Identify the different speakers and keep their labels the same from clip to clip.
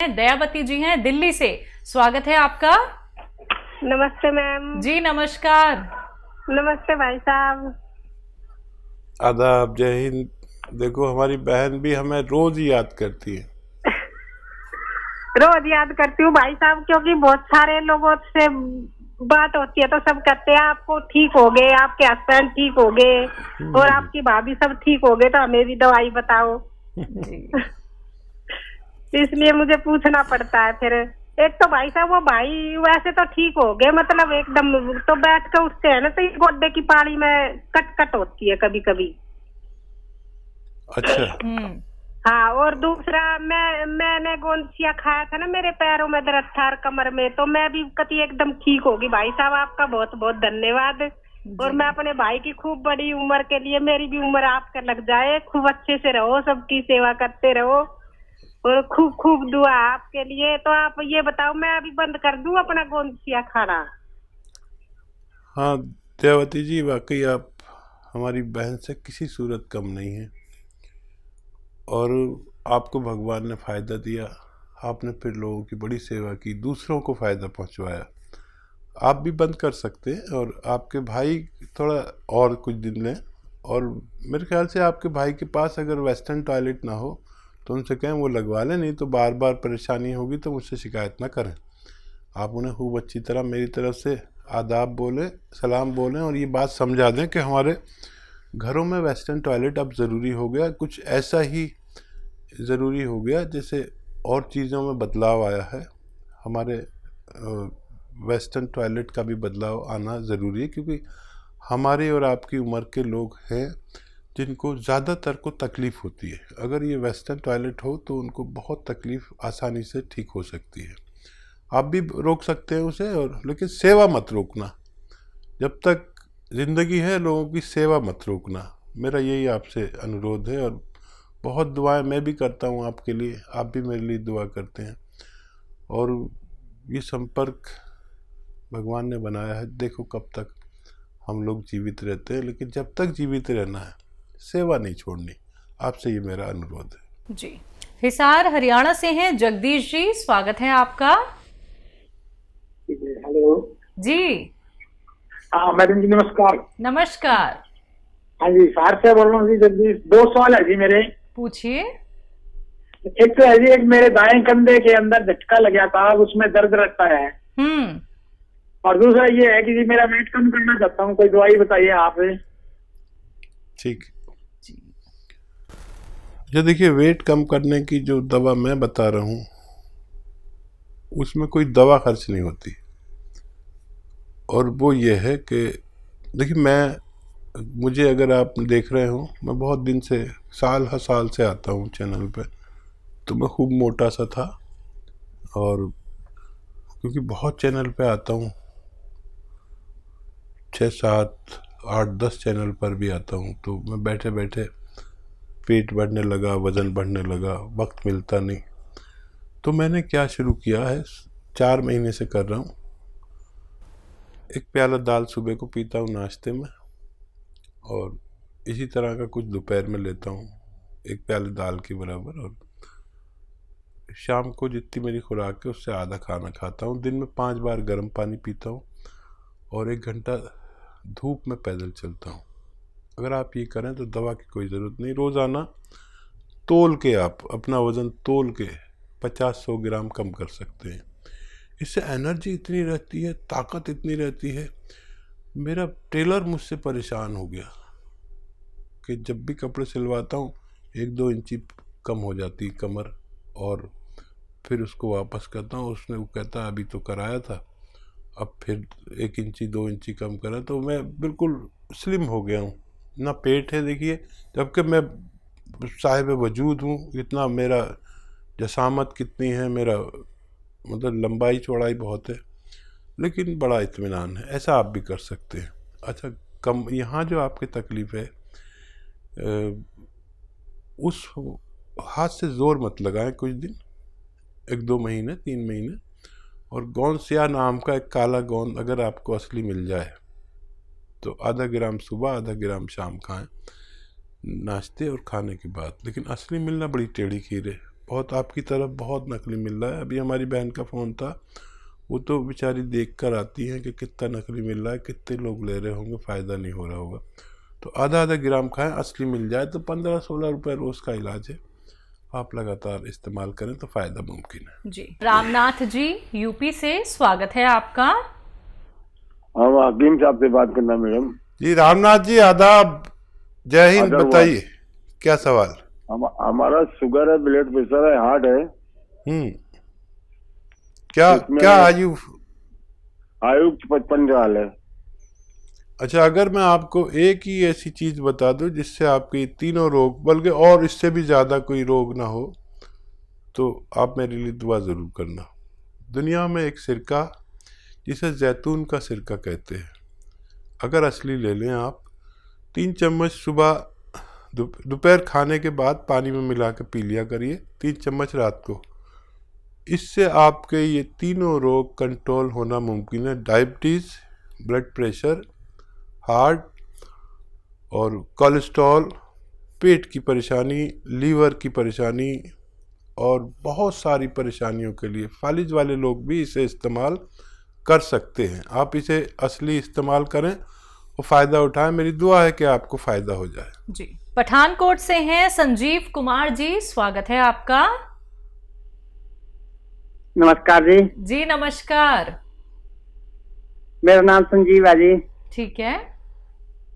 Speaker 1: दयावती जी हैं दिल्ली से। स्वागत है आपका।
Speaker 2: नमस्ते मैम।
Speaker 1: जी नमस्कार।
Speaker 2: नमस्ते भाई साहब।
Speaker 3: आदाब, जय हिंद। देखो, हमारी बहन भी हमें रोज ही याद करती है।
Speaker 2: रोज याद करती हूँ भाई साहब, क्योंकि बहुत सारे लोगों से बात होती है तो सब कहते हैं आपको ठीक हो गए, आपके हस्बैंड ठीक हो गए और आपकी भाभी सब ठीक हो गए, तो हमें भी दवाई बताओ।
Speaker 1: जी।
Speaker 2: इसलिए मुझे पूछना पड़ता है। फिर एक तो भाई साहब वो भाई वैसे तो ठीक हो गए, मतलब एकदम तो बैठ के उठते हैं ना, तो गोड्डे की पाड़ी में कट कट होती है कभी कभी।
Speaker 3: अच्छा।
Speaker 2: हाँ, और दूसरा मैंने गोंदसिया खाया था ना, मेरे पैरों में दर्द था और कमर में, तो मैं भी कभी एकदम ठीक होगी। भाई साहब आपका बहुत बहुत धन्यवाद। और मैं अपने भाई की खूब बड़ी उम्र के लिए, मेरी भी उम्र आपका लग जाए, खूब अच्छे से रहो, सबकी सेवा करते रहो और खूब खूब दुआ आपके लिए। तो आप ये बताओ, मैं अभी बंद कर दूं अपना गोंदसिया खाना?
Speaker 3: हाँ दयावती जी, वाकई आप हमारी बहन से किसी सूरत कम नहीं है और आपको भगवान ने फ़ायदा दिया। आपने फिर लोगों की बड़ी सेवा की, दूसरों को फ़ायदा पहुंचवाया। आप भी बंद कर सकते हैं और आपके भाई थोड़ा और कुछ दिन लें। और मेरे ख्याल से आपके भाई के पास अगर वेस्टर्न टॉयलेट ना हो तो उनसे कहें वो लगवा लें, नहीं तो बार बार परेशानी होगी तो मुझसे शिकायत ना करें। आप उन्हें खूब अच्छी तरह मेरी तरफ से आदाब बोलें, सलाम बोलें और ये बात समझा दें कि हमारे घरों में वेस्टर्न टॉयलेट अब ज़रूरी हो गया, कुछ ऐसा ही ज़रूरी हो गया जैसे और चीज़ों में बदलाव आया है। हमारे वेस्टर्न टॉयलेट का भी बदलाव आना ज़रूरी है, क्योंकि हमारे और आपकी उम्र के लोग हैं जिनको ज़्यादातर को तकलीफ़ होती है। अगर ये वेस्टर्न टॉयलेट हो तो उनको बहुत तकलीफ़ आसानी से ठीक हो सकती है। आप भी रोक सकते हैं उसे, और लेकिन सेवा मत रोकना। जब तक ज़िंदगी है लोगों की सेवा मत रोकना। मेरा यही आपसे अनुरोध है। और बहुत दुआएं मैं भी करता हूं आपके लिए, आप भी मेरे लिए दुआ करते हैं। और ये संपर्क भगवान ने बनाया है। देखो कब तक हम लोग जीवित रहते हैं, लेकिन जब तक जीवित रहना है सेवा नहीं छोड़नी। आपसे ये मेरा अनुरोध है।
Speaker 1: जी। हिसार हरियाणा से हैं जगदीश जी। स्वागत है आपका।
Speaker 4: हेलो
Speaker 1: जी
Speaker 4: हाँ मैडम जी, नमस्कार।
Speaker 1: नमस्कार।
Speaker 4: हाँ जी, सार से बोल रहा हूँ जी। जल्दी 2 सवाल है जी मेरे।
Speaker 1: पूछिए।
Speaker 4: एक तो है जी, एक मेरे दाएं कंधे के अंदर झटका लग गया था, उसमें दर्द रहता है। और दूसरा ये है कि जी मेरा वेट कम करना चाहता हूँ, कोई दवाई बताइए आप।
Speaker 3: ठीक। ये देखिए, वेट कम करने की जो दवा मैं बता रहा हूँ उसमें कोई दवा खर्च नहीं होती। और वो ये है कि देखिए, मुझे अगर आप देख रहे हो, मैं बहुत दिन से साल हर साल से आता हूँ चैनल पे, तो मैं खूब मोटा सा था। और क्योंकि बहुत चैनल पे आता हूँ, 6, 7, 8, 10 चैनल पर भी आता हूँ, तो मैं बैठे बैठे पेट बढ़ने लगा, वज़न बढ़ने लगा, वक्त मिलता नहीं। तो मैंने क्या शुरू किया है, 4 महीने से कर रहा हूँ। 1 प्याला दाल सुबह को पीता हूँ नाश्ते में, और इसी तरह का कुछ दोपहर में लेता हूँ, 1 प्याले दाल के बराबर। और शाम को जितनी मेरी खुराक है उससे आधा खाना खाता हूँ। दिन में 5 बार गर्म पानी पीता हूँ और 1 घंटा धूप में पैदल चलता हूँ। अगर आप ये करें तो दवा की कोई ज़रूरत नहीं। रोज़ाना तोल के, आप अपना वज़न तोल के 50-100 ग्राम कम कर सकते हैं। इससे एनर्जी इतनी रहती है, ताकत इतनी रहती है। मेरा टेलर मुझसे परेशान हो गया कि जब भी कपड़े सिलवाता हूँ 1-2 इंची कम हो जाती कमर, और फिर उसको वापस करता हूँ। वो कहता अभी तो कराया था, अब फिर 1 इंची 2 इंची कम करा, तो मैं बिल्कुल स्लिम हो गया हूँ। ना पेट है देखिए, जबकि मैं साहिब वजूद हूँ। इतना मेरा जसामत कितनी है, मेरा मतलब लंबाई चौड़ाई बहुत है, लेकिन बड़ा इत्मीनान है। ऐसा आप भी कर सकते हैं। अच्छा, कम यहाँ जो आपकी तकलीफ़ है, उस हाथ से ज़ोर मत लगाएं कुछ दिन, 1-2 महीने 3 महीने। और गोंदसिया नाम का एक काला गोंद अगर आपको असली मिल जाए तो आधा ग्राम सुबह, आधा ग्राम शाम खाएं, नाश्ते और खाने के बाद। लेकिन असली मिलना बड़ी टेढ़ी खीर है। बहुत आपकी तरफ बहुत नकली मिल रहा है। अभी हमारी बहन का फ़ोन था, वो तो बेचारी देख कर आती हैं कि कितना नकली मिल रहा है, कितने लोग ले रहे होंगे, फ़ायदा नहीं हो रहा होगा। तो आधा आधा ग्राम खाएं, असली मिल जाए तो 15-16 रुपये रोज़ का इलाज है। आप लगातार इस्तेमाल करें तो फ़ायदा मुमकिन है।
Speaker 1: जी। रामनाथ जी यूपी से स्वागत है आपका।
Speaker 5: हाँ, हकीम साहब से बात करना मैडम।
Speaker 3: जी रामनाथ जी आदाब, जय हिंद। बताइए क्या सवाल।
Speaker 5: हमारा शुगर है, ब्लड प्रेशर है, हार्ट है।
Speaker 3: क्या आयु
Speaker 5: 55 साल है।
Speaker 3: अच्छा, अगर मैं आपको एक ही ऐसी चीज़ बता दूं जिससे आपके तीनों रोग, बल्कि और इससे भी ज़्यादा कोई रोग ना हो, तो आप मेरे लिए दुआ ज़रूर करना। दुनिया में एक सिरका जिसे जैतून का सिरका कहते हैं, अगर असली ले लें आप, 3 चम्मच सुबह दोपहर खाने के बाद पानी में मिला के पी लिया करिए, 3 चम्मच रात को। इससे आपके ये तीनों रोग कंट्रोल होना मुमकिन है। डायबिटीज़, ब्लड प्रेशर, हार्ट और कोलेस्ट्रॉल, पेट की परेशानी, लीवर की परेशानी और बहुत सारी परेशानियों के लिए फालिज वाले लोग भी इसे इस्तेमाल कर सकते हैं। आप इसे असली इस्तेमाल करें और फ़ायदा उठाएं। मेरी दुआ है कि आपको फ़ायदा हो जाए।
Speaker 1: जी। पठानकोट से हैं संजीव कुमार जी, स्वागत है आपका।
Speaker 4: नमस्कार जी।
Speaker 1: जी नमस्कार।
Speaker 4: मेरा नाम संजीव है जी।
Speaker 1: ठीक है,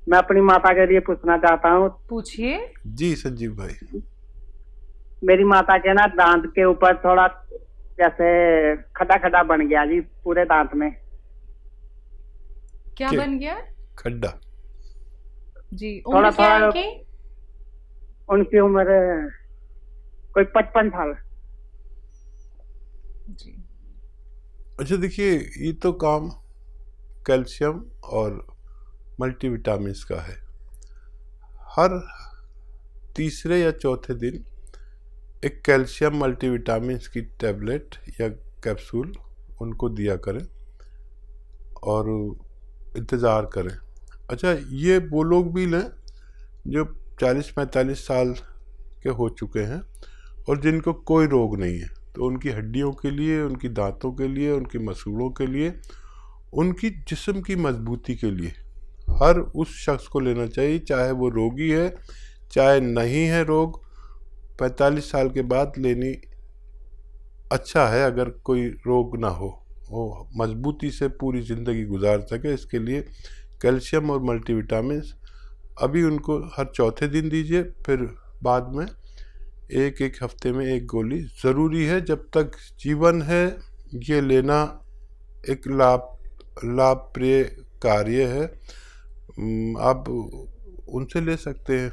Speaker 4: मैं अपनी माता के लिए पूछना चाहता हूँ।
Speaker 1: पूछिए।
Speaker 3: जी संजीव भाई।
Speaker 4: मेरी माता के ना दांत के ऊपर थोड़ा जैसे खड्डा खड्डा बन गया जी, पूरे दांत में।
Speaker 1: क्या बन गया?
Speaker 3: खड्डा।
Speaker 1: जी। उम्र क्या है उनकी?
Speaker 4: उनकी उम्र कोई 55 साल।
Speaker 1: जी।
Speaker 3: अच्छा देखिए, ये तो काम कैल्शियम और मल्टीविटामिन्स का है। हर तीसरे या चौथे दिन एक कैल्शियम मल्टीविटामिन्स की टैबलेट या कैप्सूल उनको दिया करें और इंतज़ार करें। अच्छा, ये वो लोग भी लें जो 40-45 साल के हो चुके हैं और जिनको कोई रोग नहीं है, तो उनकी हड्डियों के लिए, उनकी दांतों के लिए, उनकी मसूड़ों के लिए, उनकी जिस्म की मजबूती के लिए हर उस शख्स को लेना चाहिए, चाहे वो रोगी है चाहे नहीं है रोग। 45 साल के बाद लेनी अच्छा है, अगर कोई रोग ना हो, वो मजबूती से पूरी ज़िंदगी गुजार सके। इसके लिए कैल्शियम और मल्टीविटामिन्स अभी उनको हर चौथे दिन दीजिए, फिर बाद में एक हफ्ते में 1 गोली ज़रूरी है। जब तक जीवन है ये लेना एक लाभप्रिय कार्य है। आप उनसे ले सकते हैं,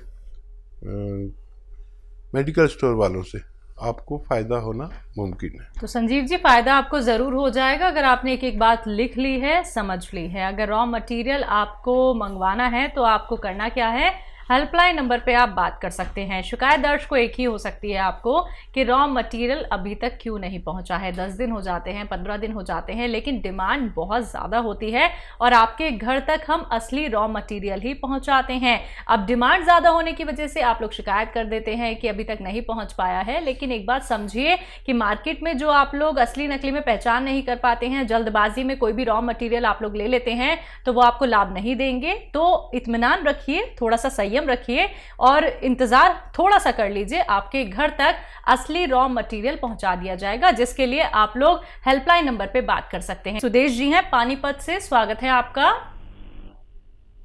Speaker 3: मेडिकल स्टोर वालों से, आपको फ़ायदा होना मुमकिन है।
Speaker 1: तो संजीव जी, फ़ायदा आपको ज़रूर हो जाएगा अगर आपने एक बात लिख ली है, समझ ली है। अगर रॉ मटेरियल आपको मंगवाना है तो आपको करना क्या है, हेल्पलाइन नंबर पे आप बात कर सकते हैं। शिकायत दर्ज को एक ही हो सकती है आपको कि रॉ मटेरियल अभी तक क्यों नहीं पहुंचा है। 10 दिन हो जाते हैं, 15 दिन हो जाते हैं, लेकिन डिमांड बहुत ज़्यादा होती है और आपके घर तक हम असली रॉ मटेरियल ही पहुंचाते हैं। अब डिमांड ज़्यादा होने की वजह से आप लोग शिकायत कर देते हैं कि अभी तक नहीं पहुँच पाया है, लेकिन एक बात समझिए कि मार्केट में जो आप लोग असली नकली में पहचान नहीं कर पाते हैं, जल्दबाजी में कोई भी रॉ मटेरियल आप लोग ले लेते हैं, तो वो आपको लाभ नहीं देंगे। तो इत्मीनान रखिए, थोड़ा सा संयम रखिए और इंतजार थोड़ा सा कर लीजिए, आपके घर तक असली रॉ मटेरियल पहुंचा दिया जाएगा, जिसके लिए आप लोग हेल्पलाइन नंबर पे बात कर सकते हैं। सुदेश जी हैं पानीपत से, स्वागत है आपका।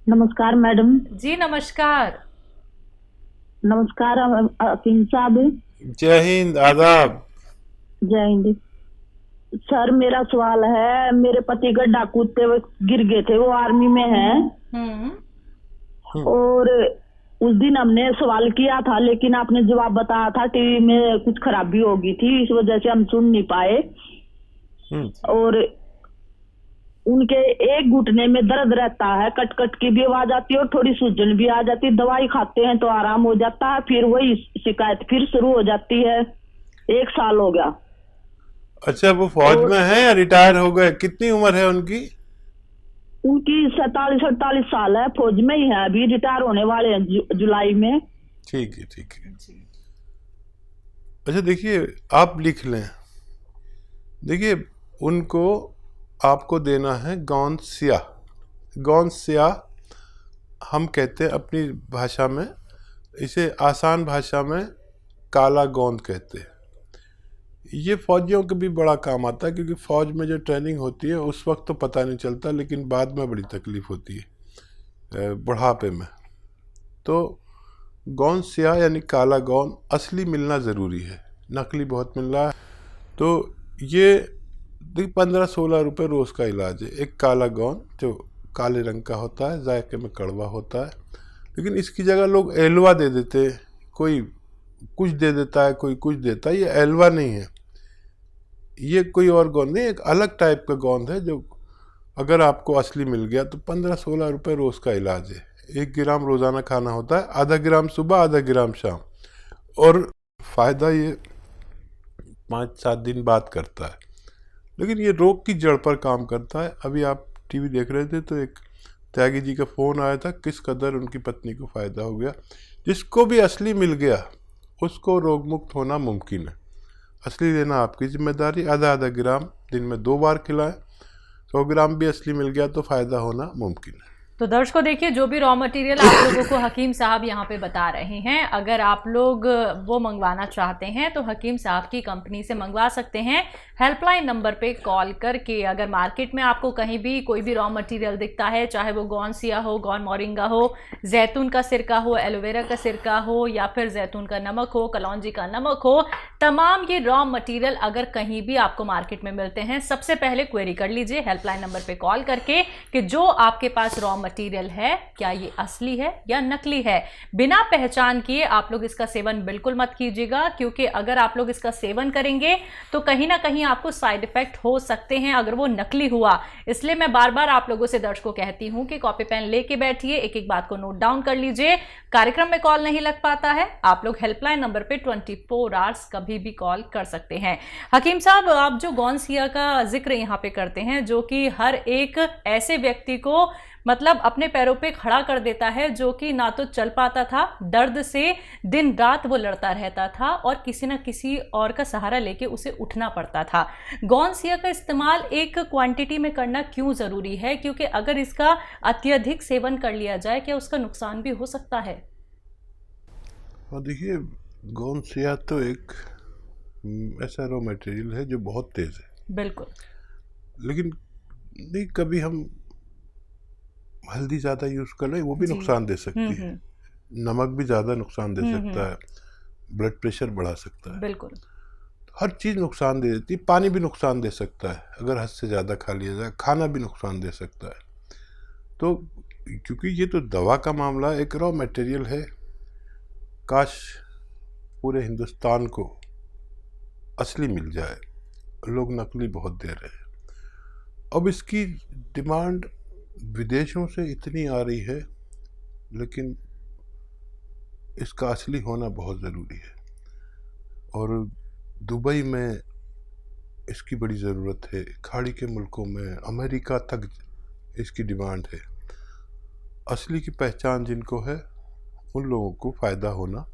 Speaker 6: नमस्कार मैडम
Speaker 1: जी नमस्कार।
Speaker 6: नमस्कार हकीम साहब।
Speaker 3: जय हिंद, आदाब।
Speaker 6: जय हिंद सर। मेरा सवाल है, मेरे पति गड्ढा कूदते हुए गिर गए थे, वो आर्मी में हैं और उस दिन हमने सवाल किया था, लेकिन आपने जवाब बताया था टीवी में कुछ खराबी होगी थी, इस वजह से हम सुन नहीं पाए। और उनके एक घुटने में दर्द रहता है, कट कट की भी आवाज आती है और थोड़ी सूजन भी आ जाती है। दवाई खाते हैं तो आराम हो जाता है, फिर वही शिकायत फिर शुरू हो जाती है। 1 साल हो गया।
Speaker 3: अच्छा, वो फौज में है या रिटायर हो गए? कितनी उम्र है उनकी?
Speaker 6: उनकी 47-48 साल है, फौज में ही है, अभी रिटायर होने वाले हैं जुलाई में।
Speaker 3: ठीक है, ठीक है। अच्छा देखिए, आप लिख लें। देखिए, उनको आपको देना है गौनसिया। गौनसिया हम कहते हैं अपनी भाषा में, इसे आसान भाषा में काला गोंद कहते हैं। ये फौजियों के भी बड़ा काम आता है, क्योंकि फ़ौज में जो ट्रेनिंग होती है उस वक्त तो पता नहीं चलता, लेकिन बाद में बड़ी तकलीफ़ होती है बुढ़ापे में। तो गौनसिया यानी काला गोंद असली मिलना ज़रूरी है, नकली बहुत मिल रहा है। तो ये 15-16 रुपये रोज़ का इलाज है। एक काला गोंद जो काले रंग का होता है, जायके में कड़वा होता है, लेकिन इसकी जगह लोग एलवा दे देते हैं। कोई कुछ दे देता है, कोई कुछ देता है। ये एलवा नहीं है, ये कोई और गोंद नहीं, एक अलग टाइप का गोंद है जो अगर आपको असली मिल गया तो 15-16 रुपये रोज़ का इलाज है। 1 ग्राम रोज़ाना खाना होता है, आधा ग्राम सुबह, आधा ग्राम शाम, और फ़ायदा ये 5-7 दिन बाद करता है। लेकिन ये रोग की जड़ पर काम करता है। अभी आप टीवी देख रहे थे तो एक त्यागी जी का फ़ोन आया था, किस कदर उनकी पत्नी को फ़ायदा हो गया। जिसको भी असली मिल गया उसको रोग मुक्त होना मुमकिन है। असली लेना आपकी जिम्मेदारी। आधा ग्राम दिन में 2 बार खिलाएं। 100 ग्राम भी असली मिल गया तो फ़ायदा होना मुमकिन है।
Speaker 1: तो दर्शकों देखिए, जो भी रॉ मटेरियल आप लोगों को हकीम साहब यहाँ पे बता रहे हैं, अगर आप लोग वो मंगवाना चाहते हैं तो हकीम साहब की कंपनी से मंगवा सकते हैं। हेल्पलाइन नंबर पे कॉल करके। अगर मार्केट में आपको कहीं भी कोई भी रॉ मटेरियल दिखता है, चाहे वो गौनसिया हो, गौन मोरिंगा हो, जैतून का सिरका हो, एलोवेरा का सिरका हो, या फिर जैतून का नमक हो, कलौंजी का नमक हो, तमाम ये रॉ मटेरियल अगर कहीं भी आपको मार्केट में मिलते हैं, सबसे पहले क्वेरी कर लीजिए हेल्पलाइन नंबर पे कॉल करके कि जो आपके पास रॉ मटेरियल है क्या ये असली है या नकली है। बिना पहचान किए आप लोग इसका सेवन बिल्कुल मत कीजिएगा, क्योंकि अगर आप लोग इसका सेवन करेंगे तो कहीं ना कहीं आपको साइड इफेक्ट हो सकते हैं अगर वो नकली हुआ। इसलिए मैं बार बार आप लोगों से दर्शकों कहती हूं कि कॉपी पेन लेके बैठिए, एक एक बात को नोट डाउन कर लीजिए। कार्यक्रम में कॉल नहीं लग पाता है, आप लोग हेल्पलाइन नंबर पे 24 आवर्स कभी भी कॉल कर सकते हैं। हकीम साहब, आप जो गौनसिया का जिक्र यहाँ पे करते हैं, जो कि हर एक ऐसे व्यक्ति को मतलब अपने पैरों पे खड़ा कर देता है, जो कि ना तो चल पाता था, दर्द से दिन रात वो लड़ता रहता था और किसी न किसी और का सहारा लेके उसे उठना पड़ता था। गौनसिया का इस्तेमाल एक क्वांटिटी में करना क्यों ज़रूरी है, क्योंकि अगर इसका अत्यधिक सेवन कर लिया जाए क्या उसका नुकसान भी हो सकता है?
Speaker 3: और देखिए, गौनसिया तो एक ऐसा रॉ मटेरियल है जो बहुत तेज़ है।
Speaker 1: बिल्कुल।
Speaker 3: लेकिन नहीं, कभी हम हल्दी ज़्यादा यूज़ कर लें वो भी नुकसान दे सकती है। नमक भी ज़्यादा नुकसान दे सकता है, ब्लड प्रेशर बढ़ा सकता है।
Speaker 1: बिल्कुल।
Speaker 3: हर चीज़ नुकसान दे देती है। पानी भी नुकसान दे सकता है अगर हद से ज़्यादा खा लिया जाए। खाना भी नुकसान दे सकता है। तो क्योंकि ये तो दवा का मामला एक रॉ मटेरियल है, काश पूरे हिंदुस्तान को असली मिल जाए। लोग नकली बहुत दे रहे हैं। अब इसकी डिमांड विदेशों से इतनी आ रही है, लेकिन इसका असली होना बहुत ज़रूरी है। और दुबई में इसकी बड़ी ज़रूरत है, खाड़ी के मुल्कों में, अमेरिका तक इसकी डिमांड है। असली की पहचान जिनको है उन लोगों को फ़ायदा होना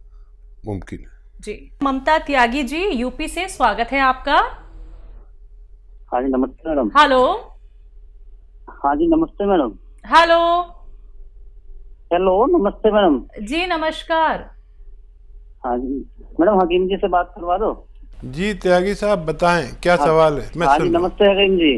Speaker 3: मुमकिन है।
Speaker 1: जी। ममता त्यागी जी, यूपी से स्वागत है आपका।
Speaker 7: हाँ जी, नमस्ते मैडम।
Speaker 1: हेलो।
Speaker 7: हाँ जी, नमस्ते मैडम।
Speaker 1: हेलो।
Speaker 7: हेलो, नमस्ते मैडम
Speaker 1: जी, नमस्कार।
Speaker 7: हाँ जी मैडम, हकीम जी से बात करवा दो।
Speaker 3: जी त्यागी साहब, बताएं क्या सवाल है। मैं
Speaker 7: हाँ जी,
Speaker 3: सुन रहा हूं।
Speaker 7: नमस्ते हकीम जी।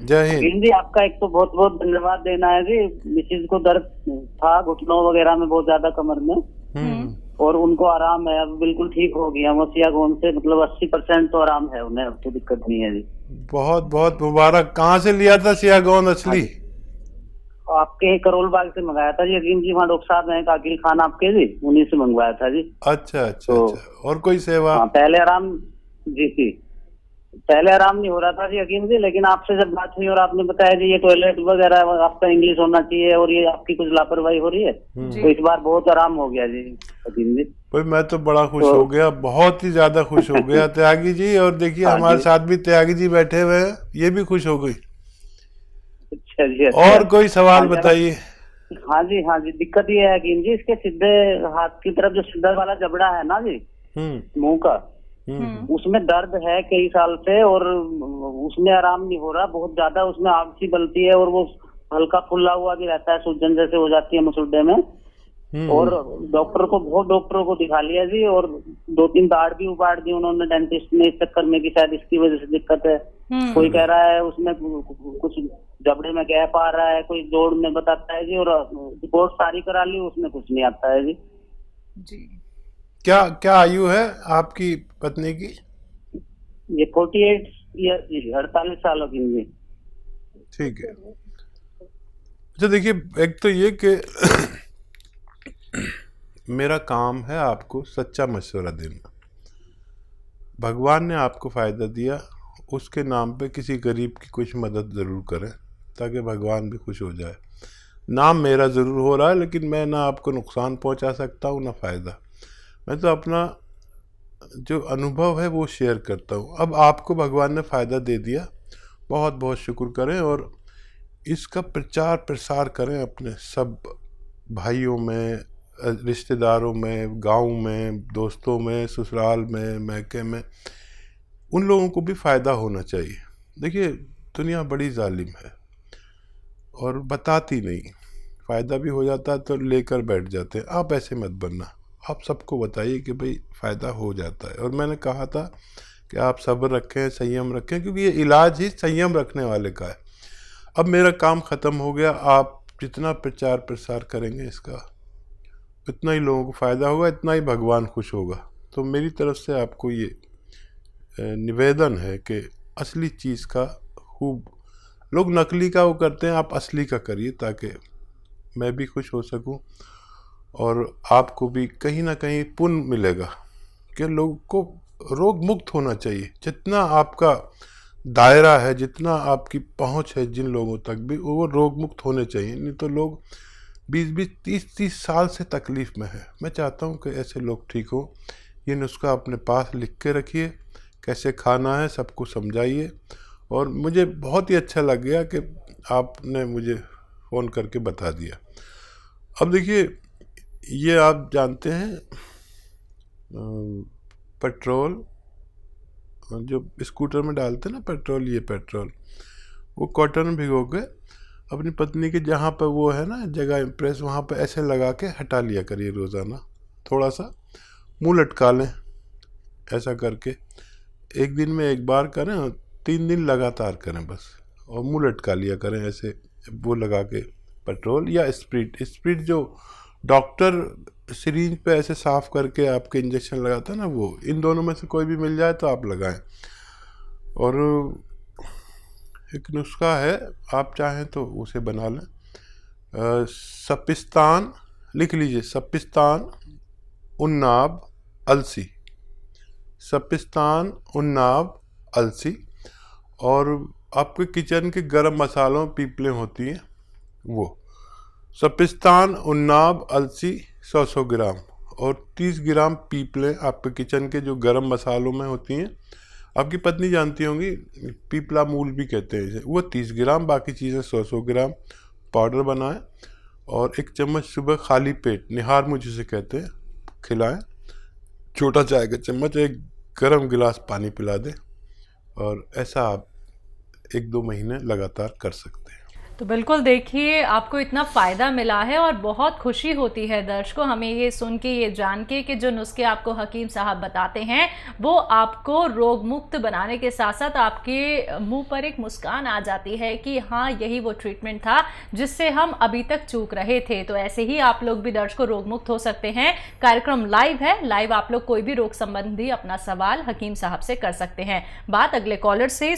Speaker 3: जय हिंद।
Speaker 7: हकीम जी, आपका एक तो बहुत बहुत धन्यवाद देना है जी। मिसिज को दर्द था घुटनों वगैरह में बहुत ज्यादा, कमर में, और उनको आराम है, अब बिल्कुल ठीक हो गया। मोसिया गोंद से मतलब 80% तो आराम है उन्हें, अब तो दिक्कत नहीं है जी।
Speaker 3: बहुत बहुत मुबारक। कहाँ से लिया था सियागोंद असली?
Speaker 7: आपके करोल बाग से मंगाया था जी हकीम जी। वहाँ डॉक्टर साहब हैं काकिल खान आपके जी, उन्हीं से मंगवाया था जी।
Speaker 3: अच्छा अच्छा अच्छा। और कोई सेवा?
Speaker 7: हाँ, पहले आराम जी, पहले आराम नहीं हो रहा था जी हकीम जी, लेकिन आपसे जब बात हुई और आपने बताया जी ये टॉयलेट वगैरह आपका इंग्लिश होना चाहिए और ये आपकी कुछ लापरवाही हो रही है, तो इस बार बहुत आराम हो गया जी हकीम जी।
Speaker 3: भाई मैं तो बड़ा खुश हो गया, बहुत ही ज्यादा खुश हो गया त्यागी जी। और देखिए हमारे साथ भी त्यागी जी बैठे हुए हैं, ये भी खुश हो गई।
Speaker 7: अच्छा जी।
Speaker 3: और कोई सवाल बताइए।
Speaker 7: हाँ जी, हाँ जी। दिक्कत ये है हकीम जी, इसके सीधे हाथ की तरफ जो सीधा वाला जबड़ा है ना जी मुंह का, उसमें दर्द है कई साल से और उसमें आराम नहीं हो रहा, बहुत ज्यादा उसमें आग सी बनती है और वो हल्का फुल्ला हुआ भी रहता है, सूजन जैसे हो जाती है मसूड़े में। और बहुत डॉक्टरों को दिखा लिया जी, और 2-3 दाढ़ भी उपाड़ दी उन्होंने डेंटिस्ट ने, इस चक्कर में कि शायद इसकी वजह से दिक्कत है। कोई कह रहा है उसमें कुछ जबड़े में गैप आ रहा है, कोई जोड़ में बताता है जी, और रिपोर्ट सारी करा ली, उसमें कुछ नहीं आता है जी।
Speaker 3: क्या आयु है आपकी पत्नी की?
Speaker 7: ये 48 ईयर जी, 48 सालों की जी।
Speaker 3: ठीक है। अच्छा देखिए, एक तो ये कि मेरा काम है आपको सच्चा मशवरा देना। भगवान ने आपको फ़ायदा दिया, उसके नाम पे किसी गरीब की कुछ मदद ज़रूर करें ताकि भगवान भी खुश हो जाए। नाम मेरा ज़रूर हो रहा है, लेकिन मैं ना आपको नुकसान पहुंचा सकता हूं ना फ़ायदा। मैं तो अपना जो अनुभव है वो शेयर करता हूं। अब आपको भगवान ने फ़ायदा दे दिया, बहुत बहुत शुक्र करें और इसका प्रचार प्रसार करें अपने सब भाइयों में, रिश्तेदारों में, गांव में, दोस्तों में, ससुराल में, मैके में। उन लोगों को भी फ़ायदा होना चाहिए। देखिए, दुनिया बड़ी जालिम है और बताती नहीं। फ़ायदा भी हो जाता है तो लेकर बैठ जाते हैं। आप ऐसे मत बनना, आप सबको बताइए कि भाई फ़ायदा हो जाता है। और मैंने कहा था कि आप सब्र रखें, संयम रखें, क्योंकि ये इलाज ही संयम रखने वाले का है। अब मेरा काम ख़त्म हो गया। आप जितना प्रचार प्रसार करेंगे इसका, उतना ही लोगों को फ़ायदा होगा, इतना ही भगवान खुश होगा। तो मेरी तरफ से आपको ये निवेदन है कि असली चीज़ का खूब, लोग नकली का वो करते हैं, आप असली का करिए ताकि मैं भी खुश हो सकूं और आपको भी कहीं ना कहीं पुण्य मिलेगा कि लोगों को रोग मुक्त होना चाहिए। जितना आपका दायरा है, जितना आपकी पहुंच है जिन लोगों तक भी, वो रोग मुक्त होने चाहिए। नहीं तो लोग 20-20, 30-30 साल से तकलीफ़ में है। मैं चाहता हूं कि ऐसे लोग ठीक हो। ये नुस्खा अपने पास लिख के रखिए, कैसे खाना है सबको समझाइए। और मुझे बहुत ही अच्छा लग गया कि आपने मुझे फ़ोन करके बता दिया। अब देखिए, ये आप जानते हैं पेट्रोल जो स्कूटर में डालते हैं ना पेट्रोल, ये पेट्रोल वो कॉटन में भिगो के अपनी पत्नी के जहाँ पर वो है ना जगह इम्प्रेस, वहाँ पर ऐसे लगा के हटा लिया करिए रोज़ाना। थोड़ा सा मुंह लटका लें, ऐसा करके 1 दिन में 1 बार करें और 3 दिन लगातार करें बस, और मुंह लटका लिया करें ऐसे वो लगा के पेट्रोल या स्प्रिट जो डॉक्टर सिरिंज पे ऐसे साफ करके आपके इंजेक्शन लगाता है ना, वो इन दोनों में से कोई भी मिल जाए तो आप लगाएं। और एक नुस्खा है, आप चाहें तो उसे बना लें। सपिस्तान लिख लीजिए, सपिस्तान उन्नाब अलसी, सपिस्तान उन्नाब अलसी। और आपके किचन के गरम मसालों पीपलें होती हैं, वो सपिस्तान उन्नाब अलसी 100 ग्राम और 30 ग्राम पीपलें आपके किचन के जो गरम मसालों में होती हैं। आपकी पत्नी जानती होंगी, पीपला मूल भी कहते हैं इसे, वो 30 ग्राम, बाकी चीज़ें 100 ग्राम पाउडर बनाएं और 1 चम्मच सुबह खाली पेट, निहार मुझ जिसे कहते हैं, खिलाएं। छोटा चाय का चम्मच 1 गर्म गिलास पानी पिला दें। और ऐसा आप 1-2 महीने लगातार कर सकते हैं।
Speaker 1: तो बिल्कुल देखिए, आपको इतना फ़ायदा मिला है और बहुत खुशी होती है दर्शकों हमें ये सुन के, ये जान के कि जो नुस्खे आपको हकीम साहब बताते हैं वो आपको रोग मुक्त बनाने के साथ साथ आपके मुंह पर एक मुस्कान आ जाती है कि हाँ, यही वो ट्रीटमेंट था जिससे हम अभी तक चूक रहे थे। तो ऐसे ही आप लोग भी दर्शकों रोग मुक्त हो सकते हैं। कार्यक्रम लाइव है, लाइव आप लोग कोई भी रोग संबंधी अपना सवाल हकीम साहब से कर सकते हैं। बात अगले कॉलर से